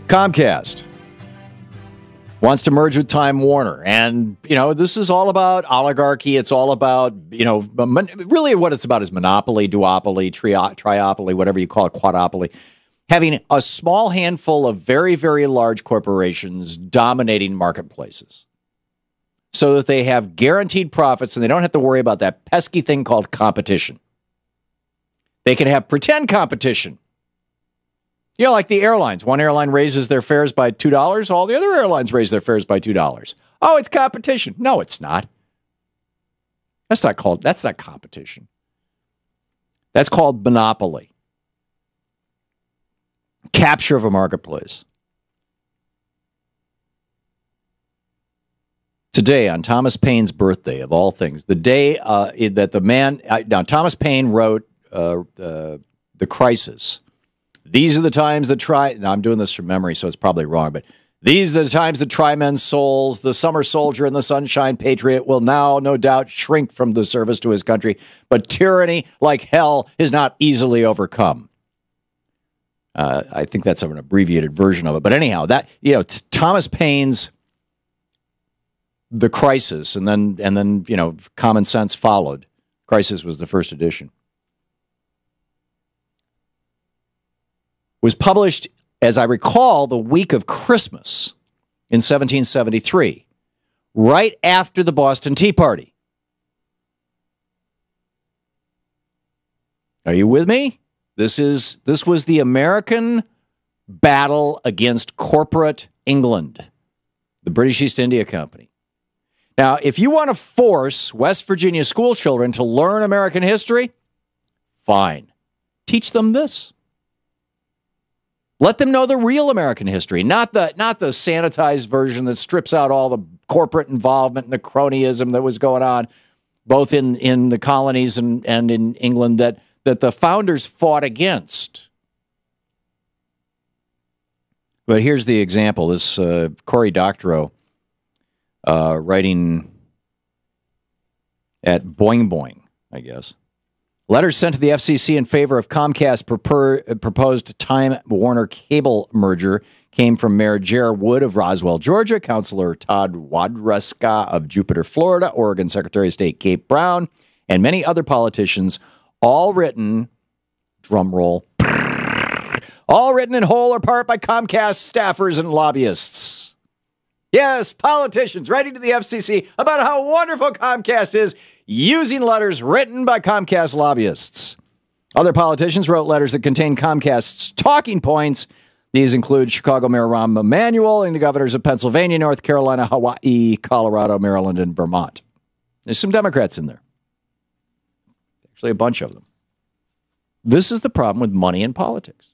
Comcast wants to merge with Time Warner. And, this is all about oligarchy. It's all about, really what it's about is monopoly, duopoly, triopoly, whatever you call it, quadopoly. Having a small handful of very, very large corporations dominating marketplaces so that they have guaranteed profits and they don't have to worry about that pesky thing called competition. They can have pretend competition. Like the airlines. One airline raises their fares by $2. All the other airlines raise their fares by $2. Oh, it's competition. No, it's not. That's not competition. That's called monopoly. Capture of a marketplace. Today, on Thomas Paine's birthday, of all things, the day that the man... Thomas Paine wrote The Crisis. These are the times that try... Now, I'm doing this from memory, so it's probably wrong, but these are the times that try men's souls. The summer soldier and the sunshine patriot will now, no doubt, shrink from the service to his country, but tyranny, like hell, is not easily overcome. I think that's an abbreviated version of it. But anyhow, that Thomas Paine's The Crisis, and then Common Sense followed. Crisis was the first edition. Was published, as I recall, the week of Christmas in 1773, right after the Boston Tea Party. Are you with me? This was the American battle against corporate England, the British East India Company. Now, if you want to force West Virginia school children to learn American history, fine. Teach them this. Let them know the real American history, not the sanitized version that strips out all the corporate involvement and the cronyism that was going on, both in the colonies and in England that the founders fought against. But here's the example. This Cory Doctorow writing at Boing Boing, I guess. Letters sent to the FCC in favor of Comcast proposed Time Warner cable merger came from Mayor Jer Wood of Roswell, Georgia, Councilor Todd Wadreska of Jupiter, Florida, Oregon Secretary of State Kate Brown, and many other politicians, all written, drumroll, all written in whole or part by Comcast staffers and lobbyists. Yes, politicians writing to the FCC about how wonderful Comcast is, using letters written by Comcast lobbyists. Other politicians wrote letters that contain Comcast's talking points. These include Chicago Mayor Rahm Emanuel and the governors of Pennsylvania, North Carolina, Hawaii, Colorado, Maryland, and Vermont. There's some Democrats in there. Actually, a bunch of them. This is the problem with money in politics.